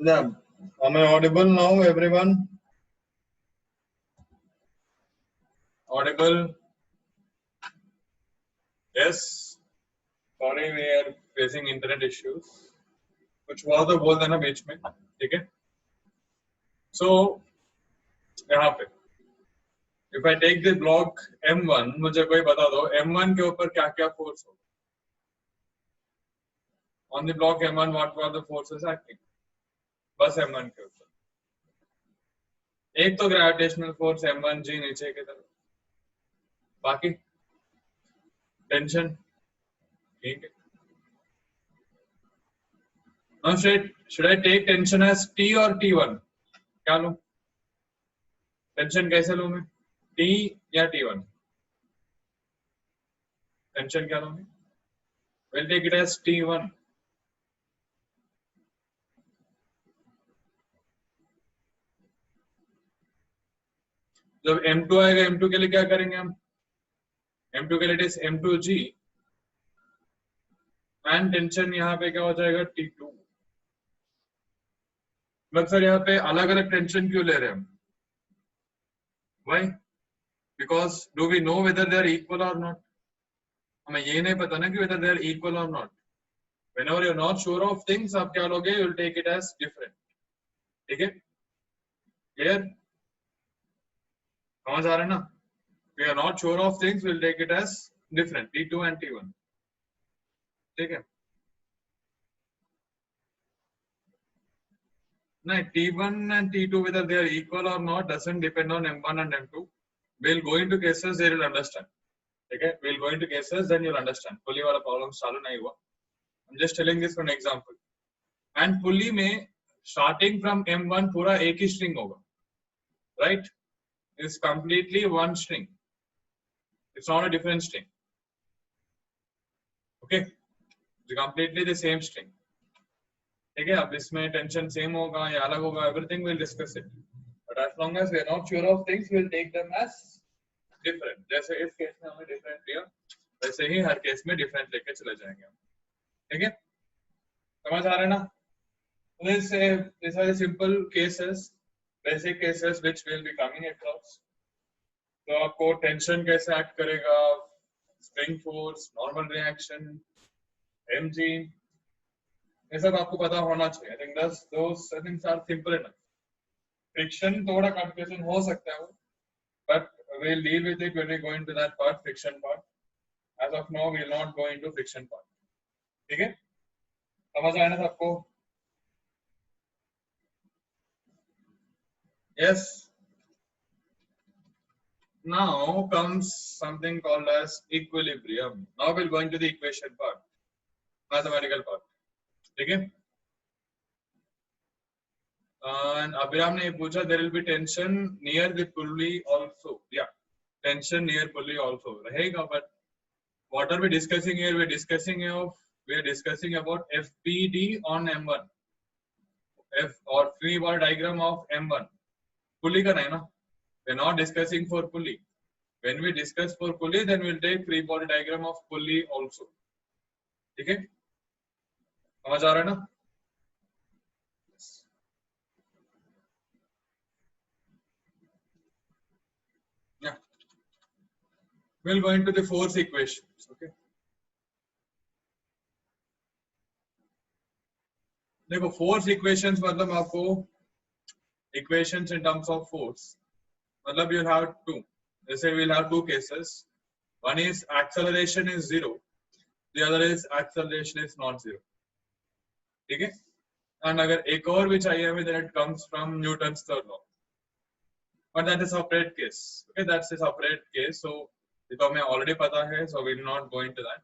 Yeah. Am I audible now, everyone? Audible? Yes. Sorry, we are facing internet issues. कुछ हुआ तो बोल देना बीच में, ठीक है? So यहाँ पे, if I take the block M1, मुझे कोई बता दो M1 के ऊपर क्या क्या फोर्स हो? On the block M1, what were the forces acting? बस M1 के ऊपर. एक तो ग्रेविटेशनल फोर्स M1G नीचे की तरफ, बाकी टेंशन, ठीक है? Now should I take tension as T or T1? क्या लूं? टेंशन कैसे लूं मैं? T या T1? टेंशन क्या लूंगी? We'll take it as T1. जब M2 आएगा, M2 के लिए क्या करेंगे हम? M2 के लिए it is M2G and tension यहाँ पे क्या हो जाएगा? T2. बट सर यहाँ पे अलग अलग टेंशन क्यों ले रहे हैं हम? Why? Because do we know whether they are equal or not? हमें ये नहीं पता ना कि whether they are equal or not. Whenever you're not sure of things, आप क्या लोगे? You'll take it as different. ठीक है? Clear? समझ आ रहा है ना? We are not sure of things, we'll take it as different. T2 and T1. ठीक है? नहीं, T1 and T2 whether they are equal or not doesn't depend on M1 and M2. We'll go into cases there you'll understand. Okay, we'll go into cases then you'll understand. Pulley वाला problem चालू नहीं हुआ. I'm just telling this for an example. And pulley में starting from M1 पूरा एक ही string होगा, right? It's completely one string. It's not a different string. Okay, it's completely the same string. ठीक है? अब इसमें टेंशन सेम होगा या अलग होगा, everything we'll discuss it. But as long as we are not sure of things, we'll take them as different. जैसे इस केस में हमें different लिया, वैसे ही हर केस में different लेके चले जाएंगे हम. ठीक है? समझ आ रहा है ना? These are the simple cases, basic cases which will be coming across. तो आपको टेंशन कैसे एक्ट करेगा, spring force, normal reaction, mg, ये सब आपको पता होना चाहिए. I think those things are simple enough. Friction थोड़ा कंफ्यूजन हो सकता है, but we'll deal with it when we go into that part, friction part. As of now, we'll not go into friction part. ठीक है? समझ आया ना सबको? Yes. Now comes something called as equilibrium. Now we'll go into the equation part, mathematical part. ठीक है? And Abhiram ने पूछा there will be tension near the pulley also. Yeah, tension near pulley also रहेगा. But what are we discussing here? We are discussing about FBD on M1. F or free body diagram of M1. Pulley का नहीं ना? We are not discussing for pulley. When we discuss for pulley, then we'll take free body diagram of pulley also. ठीक है? समझ आ रहा है ना? Yeah. We'll go into the force equations. Okay. देखो force equations मतलब आपको equations in terms of force मतलब you'll have two. जैसे we'll have two cases. One is acceleration is 0. The other is acceleration is not 0. ठीक है? And अगर एक और भी चाहिए हमें, then it comes from Newton's third law. But that is a separate case. Okay, that's a separate case. So ये तो हमें already पता है. So we'll not go into that.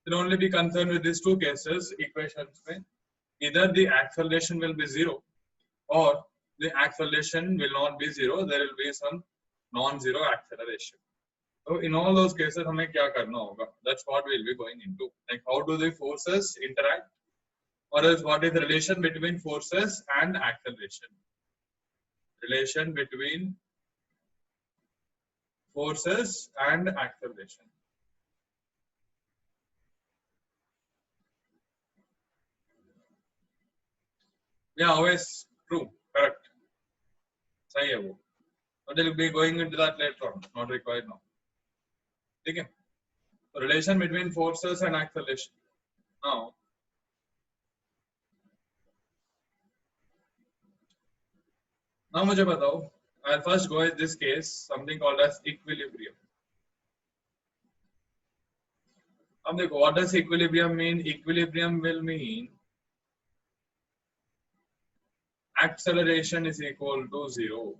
We'll only be concerned with these two cases equations में. Either the acceleration will be 0 or the acceleration will not be 0. There will be some non-zero acceleration. So in all those cases हमें क्या करना होगा? That's what we'll be going into. Like how do the forces interact, or else what is the relation between forces and acceleration? Relation between forces and acceleration. Yeah, always true, correct. सही है वो. But we'll be going into that later on. Not required now. ठीक है. Relation between forces and acceleration. Now मुझे बताओ. I'll first go in this case something called as equilibrium. अब देखो, what does equilibrium mean? Equilibrium will mean acceleration is equal to 0.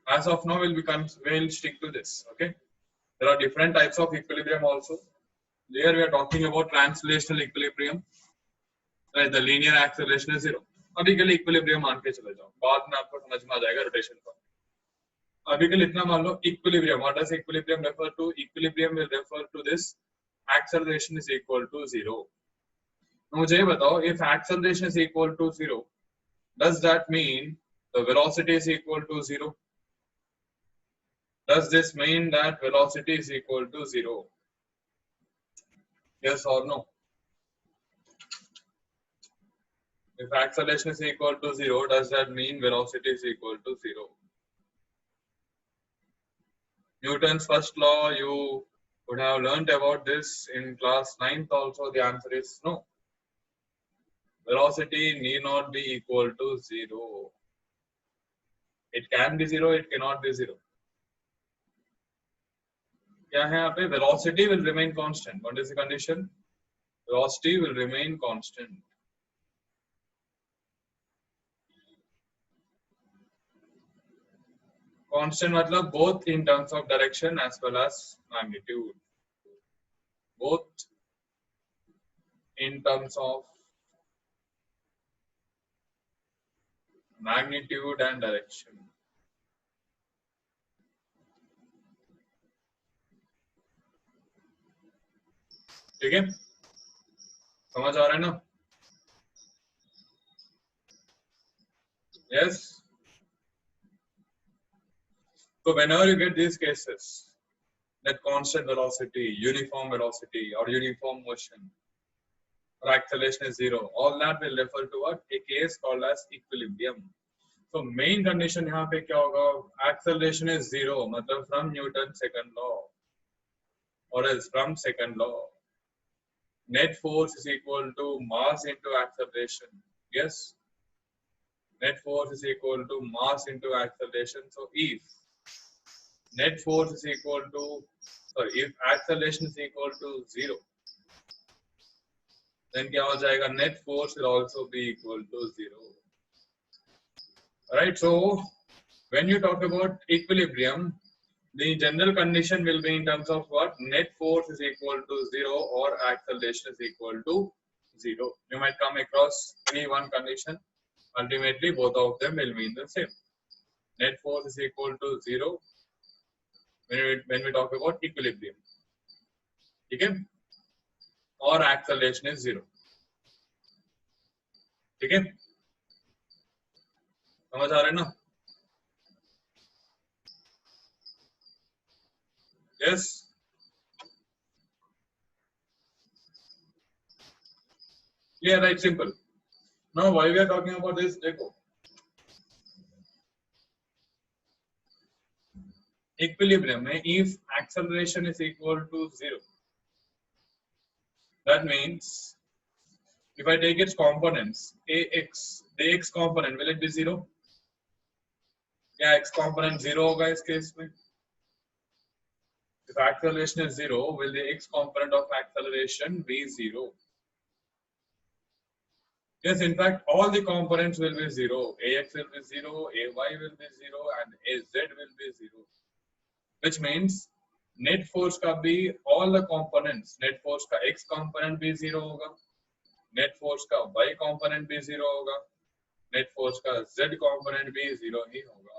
As of now, we'll stick to this. Okay. There are different types of equilibrium also. Here we are talking about translational equilibrium. Right, the linear acceleration is 0. अभी के लिए equilibrium मान के चले जाओ. बाद में आपको समझ में आ जाएगा rotation का. अभी के लिए इतना मान लो equilibrium. What does equilibrium refer to? Equilibrium will refer to this acceleration is equal to 0. मुझे ये बताओ, if acceleration is equal to 0, does that mean the velocity is equal to 0? Does this mean that velocity is equal to 0? Yes or no? If acceleration is equal to 0, does that mean velocity is equal to 0? Newton's first law, you would have learnt about this in class 9th also. The answer is no. Velocity need not be equal to 0. It can be 0, it cannot be 0. क्या है यहाँ पे? Velocity will remain constant. What is the condition? Velocity will remain constant. Constant मतलब both in terms of direction as well as magnitude. Both in terms of magnitude and direction. ठीक है? समझ आ रहा है ना? Yes. So whenever you get these cases, that constant velocity, uniform velocity, or uniform motion, or acceleration is 0, all that will refer to what? A case called as equilibrium. So main condition यहाँ पे क्या होगा? Acceleration is 0, मतलब from Newton's second law, or else from second law. Net force is equal to mass into acceleration. Yes. Net force is equal to mass into acceleration. So if net force is equal to, if acceleration is equal to 0, then क्या हो जाएगा? Net force will also be equal to 0. Right. So when you talk about equilibrium, the general condition will be in terms of what? Net force is equal to 0 or acceleration is equal to 0. You might come across any one condition. Ultimately, both of them will mean the same. Net force is equal to 0 when we talk about equilibrium. Okay? Or acceleration is 0. Okay? समझ आ रहे ना? Yes. Yeah, right. Simple. Now, why we are talking about this? देखो. Equilibrium में if acceleration is equal to 0, that means if I take its components, ax, the x component, will it be 0? Yeah, x component 0 होगा इस case में. If acceleration is 0, will the x component of acceleration be 0? Yes, in fact, all the components will be 0. Ax will be 0, ay will be 0, and az will be 0. Which means net force का भी all the components, net force का x component भी 0 होगा, net force का y component भी 0 होगा, net force का z component भी 0 ही होगा.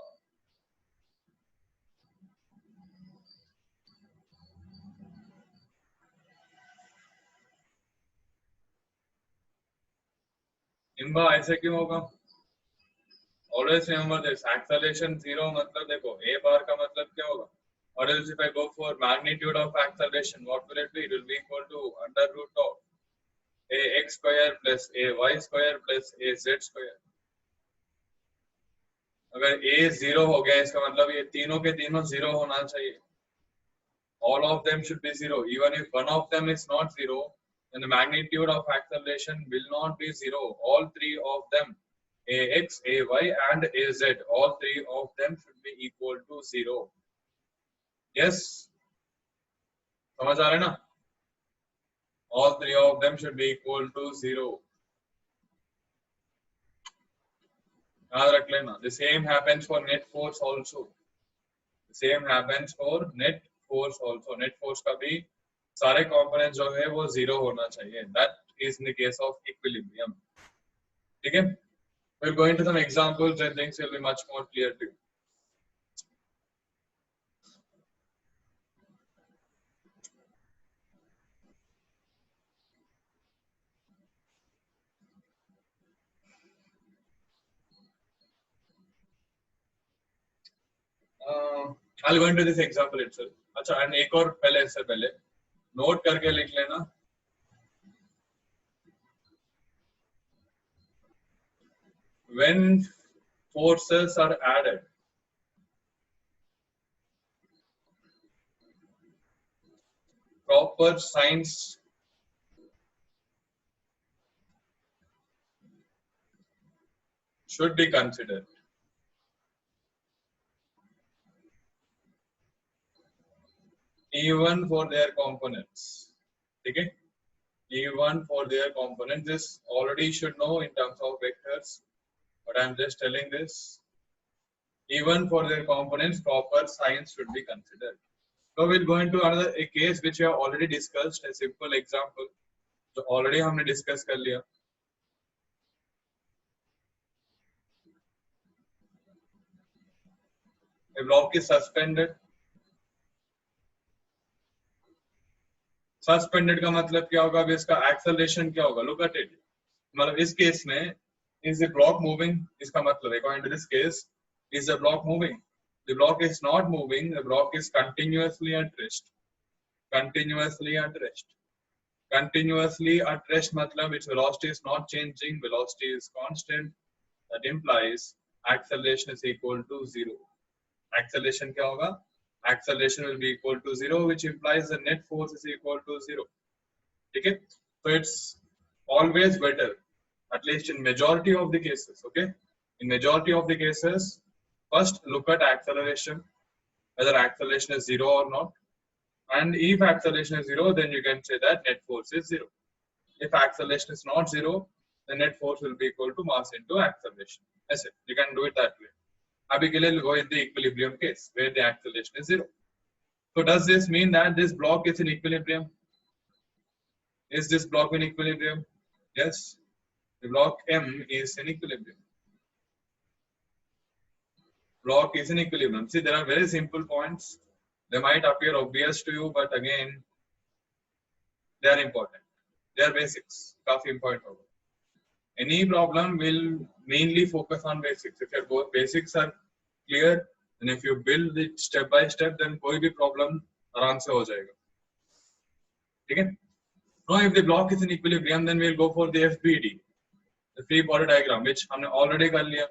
इनका ऐसे क्यों होगा? Always remember this, acceleration 0 मतलब देखो a bar का मतलब क्या होगा? Or else if I go for magnitude of acceleration, what will it be? It will be equal to under root of ax square plus ay square plus az square. अगर a 0 हो गया इसका मतलब ये तीनों के तीनों 0 होना चाहिए. All of them should be 0. Even if one of them is not 0, then the magnitude of acceleration will not be 0. All three of them, ax, ay and az, all three of them should be equal to 0. Yes? समझ आ रहे ना? All three of them should be equal to 0. याद रख लेना. The same happens for net force also. The same happens for net force also. Net force का भी सारे components जो है वो 0 होना चाहिए. That is in the case of equilibrium. ठीक है? We'll go into some examples and things will be much more clear to you. I'll go into this example itself. अच्छा, and एक और पहले इससे पहले नोट करके लिख लेना. When forces are added, proper signs should be considered. Even for their components. Okay? Even for their components, this already should know in terms of vectors, but I'm just telling this. Even for their components, proper signs should be considered. So we'll go into another a case which we have already discussed, a simple example. So already हमने discuss कर लिया. A block is suspended. Suspended का मतलब क्या होगा? अभी इसका acceleration क्या होगा? Look at it. मतलब इस केस में is the block moving? इसका मतलब according to this case is the block moving? The block is not moving. The block is continuously at rest. Continuously at rest. Continuously at rest मतलब its velocity is not changing. Velocity is constant. That implies acceleration is equal to 0. Acceleration क्या होगा? Acceleration will be equal to 0, which implies the net force is equal to 0. Okay? So it's always better, at least in majority of the cases. Okay? In majority of the cases, first look at acceleration, whether acceleration is 0 or not. And if acceleration is 0, then you can say that net force is 0. If acceleration is not 0, the net force will be equal to mass into acceleration. That's it. You can do it that way. अभी के लिए go in the equilibrium case where the acceleration is 0. So does this mean that this block is in equilibrium? Is this block in equilibrium? Yes. The block M is in equilibrium. Block is in equilibrium. See, there are very simple points. They might appear obvious to you, but again, they are important. They are basics. काफी important होगा. Any problem will mainly focus on basics. If your basics are clear, and if you build it step by step, then कोई भी problem आराम से हो जाएगा. ठीक है? Now, if the block is in equilibrium, then we'll go for the FBD, the free body diagram, which हमने already कर लिया.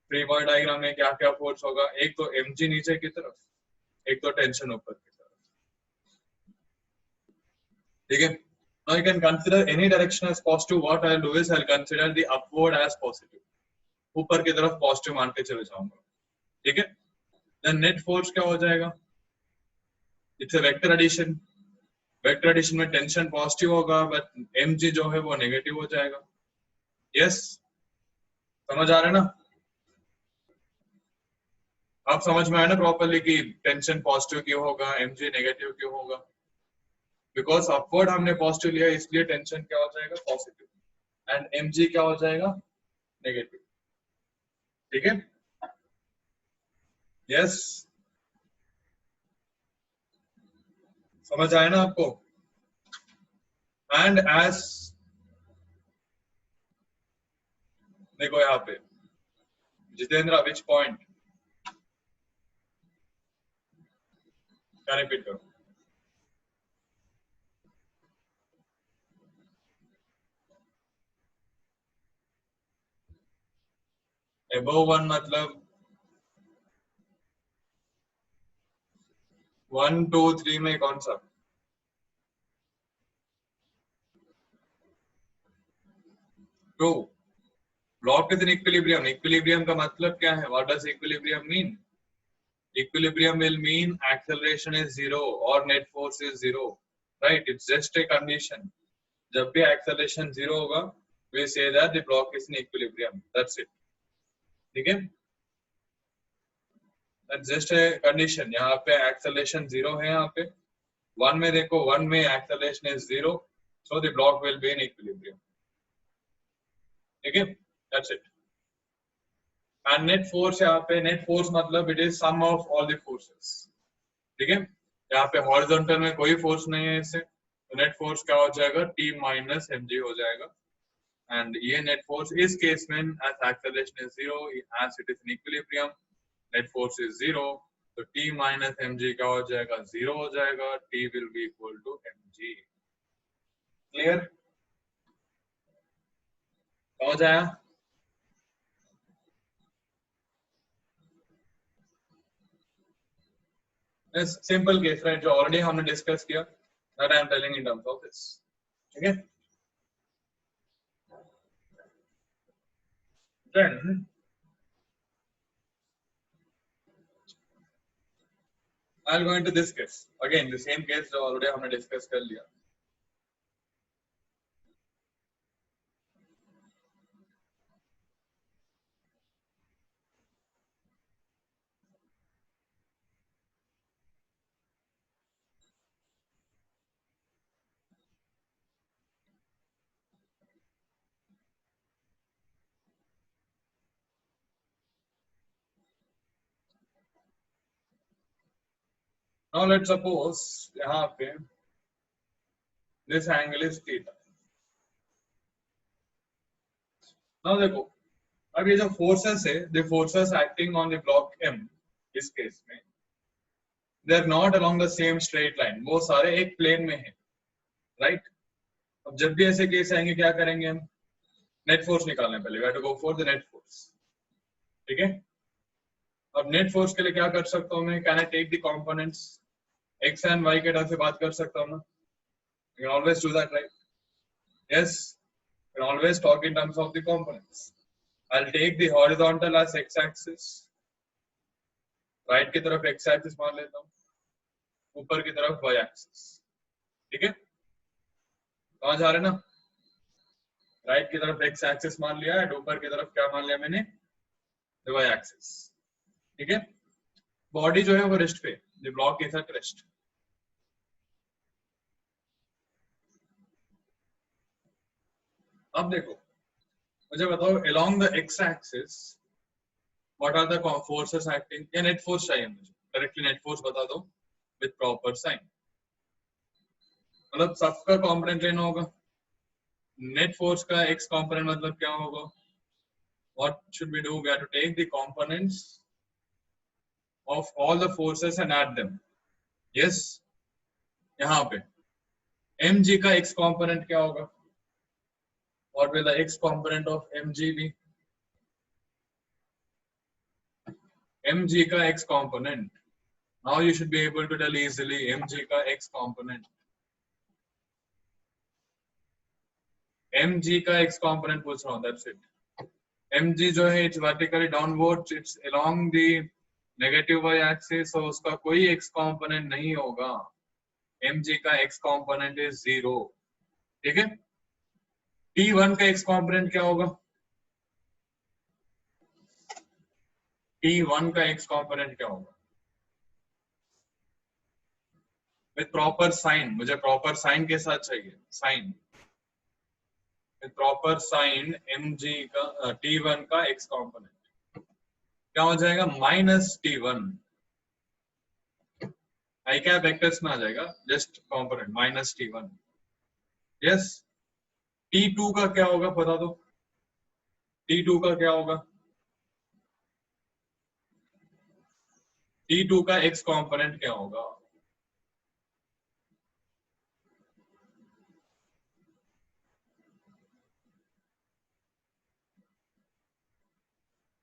Free body diagram में क्या क्या force होगा? एक तो mg नीचे की तरफ, एक तो tension ऊपर की तरफ. ठीक है? Now you can consider any direction as positive. What I'll do is I'll consider the upward as positive. ऊपर की तरफ positive मान के चले जाऊंगा. ठीक है? Then net force क्या हो जाएगा? It's a vector addition. Vector addition में tension positive होगा, but mg जो है वो negative हो जाएगा. Yes? समझ आ रहा है ना? आप समझ में आया ना प्रॉपर्ली कि टेंशन पॉजिटिव क्यों होगा, mg नेगेटिव क्यों होगा? बिकॉज अपवर्ड हमने पॉजिटिव लिया, इसलिए टेंशन क्या हो जाएगा? पॉजिटिव, एंड mg क्या हो जाएगा? नेगेटिव. ठीक है? यस, समझ आया ना आपको? एंड एज देखो यहाँ पे जितेंद्र, विच पॉइंट? क्या रिपीट करो? above 1 मतलब 1 2 3 में कौन सा? 2. Block is in equilibrium. Equilibrium का मतलब क्या है? What does equilibrium mean? Equilibrium will mean acceleration is zero or net force is zero, right? It's just a condition. जब भी acceleration zero होगा, we say that the block is in equilibrium. That's it. ठीक है? That's just a condition. यहाँ पे acceleration zero है यहाँ पे. One में देखो, one में acceleration is zero, so the block will be in equilibrium. ठीक है? That's it. And net force यहाँ पे net force मतलब it is sum of all the forces. ठीक है? यहाँ पे हॉरिजॉन्टल में कोई फोर्स नहीं है इससे, तो नेट फोर्स क्या हो जाएगा? T माइनस mg हो जाएगा. एंड ये नेट फोर्स इस केस में as acceleration is zero, as it is in equilibrium, net force is zero, तो T माइनस mg क्या हो जाएगा? जीरो हो जाएगा. T will be equal to mg. Clear? समझ आया? सिंपल केस राइट, जो ऑलरेडी हमने डिस्कस किया, that I am telling in terms of this. ठीक है? Then I'll go into this case. Again, the same case जो already हमने discuss कर लिया. Now let's suppose यहाँ पे this angle is theta. Now देखो, अब ये जो forces है, the forces acting on the block M इस केस में, they are not along the same straight line. वो सारे एक plane में हैं, right? अब जब भी ऐसे केस आएंगे क्या करेंगे हम? नेट फोर्स निकालने पहले. We have to go for the net force. ठीक है? अब नेट फोर्स के लिए क्या कर सकता हूँ मैं? Can I take the components x and y के टर्म से बात कर सकता हूँ ना? You can always do that, right? Yes. You can always talk in terms of the components. I'll take the horizontal as x-axis. Right की तरफ x-axis मान लेता हूँ, ऊपर की तरफ y-axis. ठीक है? समझ आ रहे ना? राइट की तरफ x-axis मान लिया है, ऊपर की तरफ क्या मान लिया मैंने? y-axis. ठीक है? बॉडी जो है वो रेस्ट पे, the block is at rest. अब देखो, मुझे बताओ along the x-axis what are the forces acting? या net force चाहिए मुझे? Directly net force बता दो with proper sign. मतलब सबका component लेना होगा. Net force का x component मतलब क्या होगा? What should we do? We have to take the components of all the forces and add them. Yes. यहाँ पे mg का x component क्या होगा? What will the x component of mg be? mg का x component. Now you should be able to tell easily mg का x component. mg का x component पूछ रहा हूँ. That's it. mg जो है it's vertically downwards, it's along the negative y axis, so उसका कोई x component नहीं होगा. mg का x component is 0. ठीक है? T1 का x component क्या होगा? T1 का x component क्या होगा? With proper sign, मुझे proper sign के साथ चाहिए. Sign. With proper sign mg का T1 का x component क्या हो जाएगा? Minus T1. आई क्या वेक्टर्स में आ जाएगा, just component minus T1. Yes. T2 का क्या होगा बता दो? T2 का क्या होगा? T2 का x कंपोनेंट क्या होगा?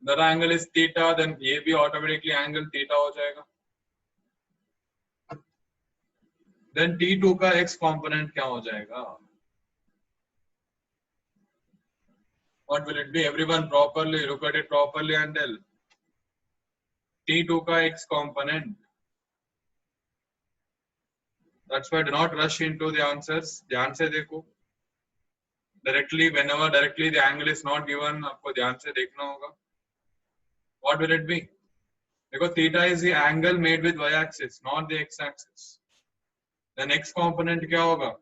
the angle is theta, then ये भी automatically angle theta हो जाएगा. Then T2 का x component क्या हो जाएगा? What will it be? Everyone properly look at it properly and tell. T2 का x component. That's why do not rush into the answers. ध्यान से देखो. Directly, whenever directly the angle is not given, आपको ध्यान से देखना होगा. What will it be? Because theta is the angle made with y-axis, not the x-axis. Then x component क्या होगा?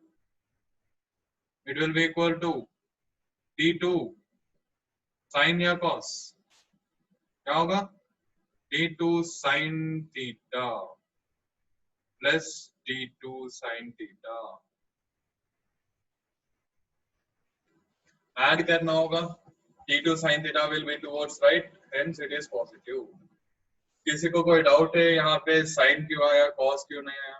It will be equal to T2 sin या cos. क्या होगा? T2 sin theta plus T2 sin theta. Add करना होगा. T2 sin theta will be towards right, hence it is positive. किसी को कोई डाउट है यहाँ पे sin क्यों आया, cos क्यों नहीं आया?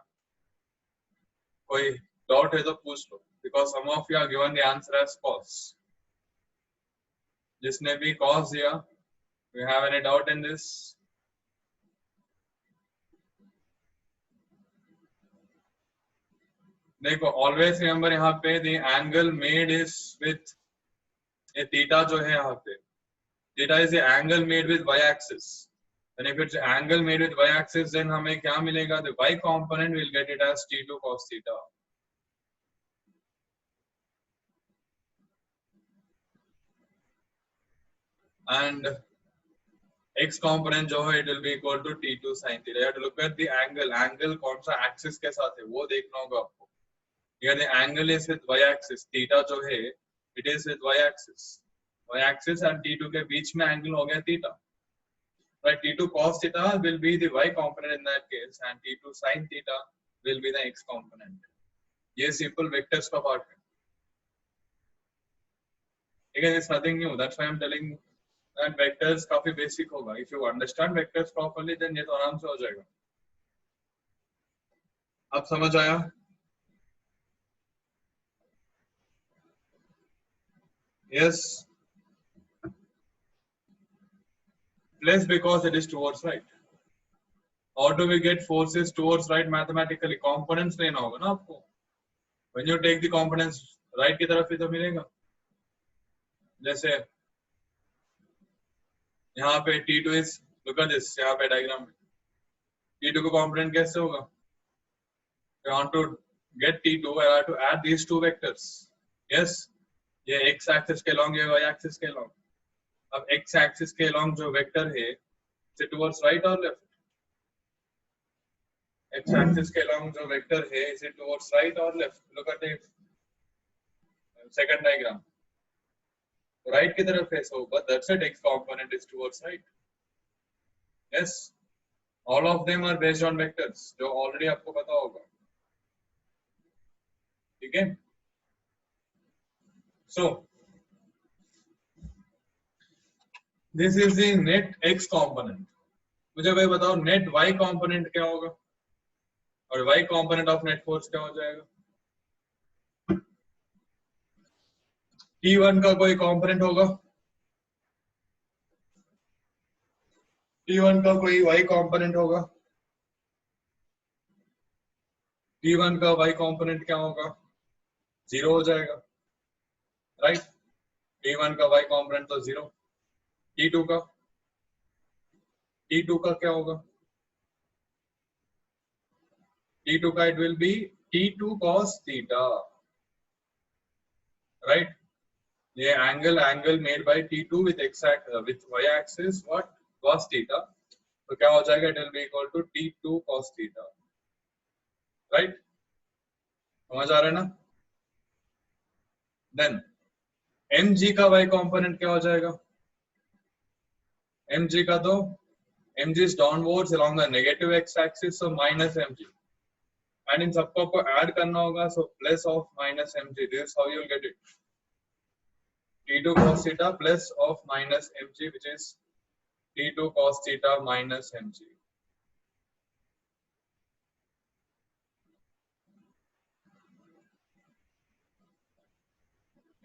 कोई डाउट है तो पूछ लो. Because some of you are given the answer as cos. जिसने भी cos दिया, do you have any doubt in this? देखो, always remember यहाँ पे the angle made is with ये theta जो है यहाँ पे, theta is the angle made with y-axis. And if it's angle made with y-axis, then हमें क्या मिलेगा? The y component will get it as T2 cos theta. And x component जो है, it will be equal to T2 sin theta. You have to look at the angle. Angle कौन सा axis के साथ है, वो देखना होगा आपको. Here the angle is with y-axis. Theta जो है, it is with y-axis. Y-axis and T2 के बीच में angle हो गया theta. Right, T2 cos theta will be the y component in that case, and T2 sin theta will be the x component. ये simple vectors का part है. Again, it's nothing new. That's why I'm telling that vectors काफी basic होगा. If you understand vectors properly, then ये तो आराम से हो जाएगा. अब समझ आया? Yes. Plus because it is towards right. How do we get forces towards right mathematically? Components लेना होगा ना आपको. When you take the components, right की तरफ ही तो मिलेगा. जैसे यहाँ पे T2 is, look at this, यहाँ पे diagram में T2 का component कैसे होगा? I want to get T2, I have to add these two vectors. Yes, ये x axis के along, ये y axis के along. अब x axis के along जो vector है, is it towards right or left? X axis के along जो vector है, is it towards right or left? Look at the second diagram. Right की तरफ है, so but that's it, x component is towards right. Yes, all of them are based on vectors जो already आपको पता होगा. ठीक है? So this is the net x component. मुझे भाई बताओ net y component क्या होगा और y component of net force क्या हो जाएगा? T1 का कोई component होगा? T1 का कोई y component होगा? T1 का y component क्या होगा? 0 हो जाएगा, right? T1 का y component तो 0. T2 का क्या होगा? T2 का it will be T2 cos theta, right? ये angle made by T2 with with y axis what? Cos theta. तो क्या हो जाएगा? It will be equal to T2 cos theta, right? समझ आ रहा है ना? Then mg का y component क्या हो जाएगा? mg का तो mg is downwards along the negative x axis, so minus mg. And इन सबको आपको add करना होगा, so plus of minus mg. This is how you will get it. T2 cos theta plus of minus mg, which is T2 cos theta minus mg.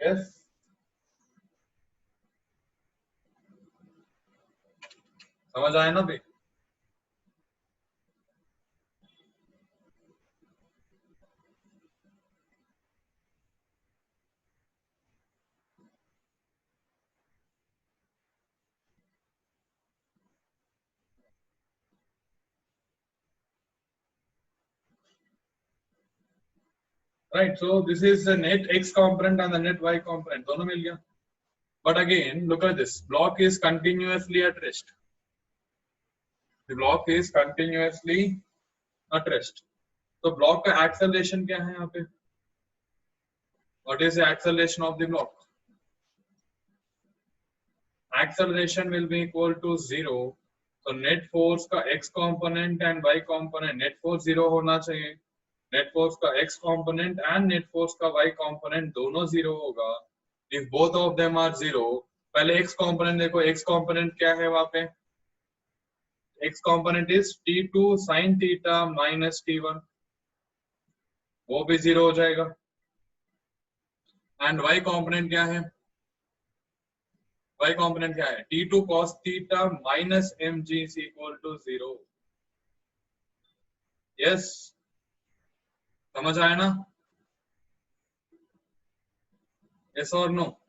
Yes. समझ आया ना भाई? Right, so this is the net x component and the net y component, दोनों मिल गया. But again, look at this. Block is continuously at rest. The block is continuously at rest. तो block का acceleration क्या है यहाँ पे? What is the acceleration of the block? Acceleration will be equal to 0. So net force का x component and y component, net force 0 होना चाहिए. Net force का x component and net force का y component दोनों 0 होगा. If both of them are 0, पहले x component देखो, x component क्या है वहाँ पे? X component is t2 sin theta minus t1, वो भी 0 हो जाएगा. And y component क्या है? Y component क्या है? t2 cos theta minus mg is equal to 0. Yes, समझ आया ना? Yes or no?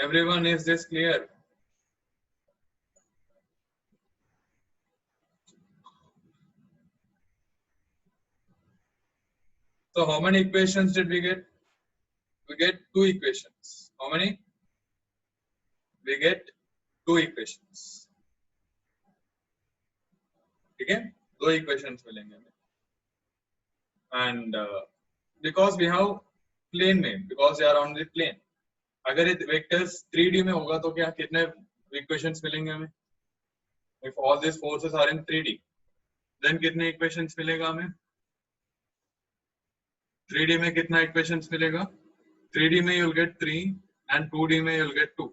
Everyone, is this clear? So how many equations did we get? We get 2 equations. How many? We get 2 equations. ठीक है? 2 equations मिलेंगे हमें. And because we have plane में, because they are on the plane. अगर ये vectors 3D में होगा तो क्या कितने equations मिलेंगे हमें? If all these forces are in 3D, then कितने equations मिलेगा हमें? 3D में कितना equations मिलेगा? 3D में you'll get 3 and 2D में you'll get 2.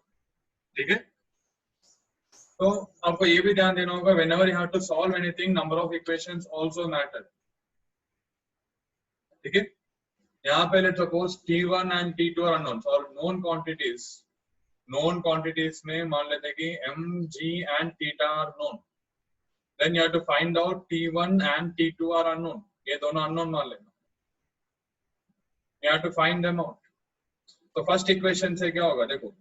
ठीक है? तो आपको ये भी ध्यान देना होगा, whenever you have to solve anything, number of equations also matter. ठीक है? यहाँ पे let's suppose T1 and T2 are unknowns or known quantities. Known quantities में मान लेते हैं कि m, g and theta are known. Then you have to find out T1 and T2 are unknown. ये दोनों unknown मान लेना. You have to find them out. तो first equation से क्या होगा देखो.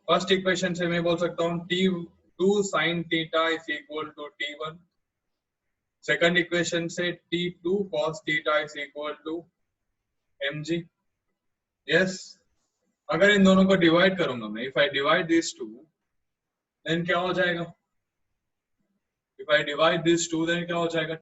फर्स्ट इक्वेशन से मैं बोल सकता हूँ T2 sin theta is equal to T1. Second equation से T2 cos theta is equal to mg. Yes, अगर इन दोनों को डिवाइड करूंगा मैं, if I divide these two, then क्या हो जाएगा? If I divide these two, then क्या हो जाएगा?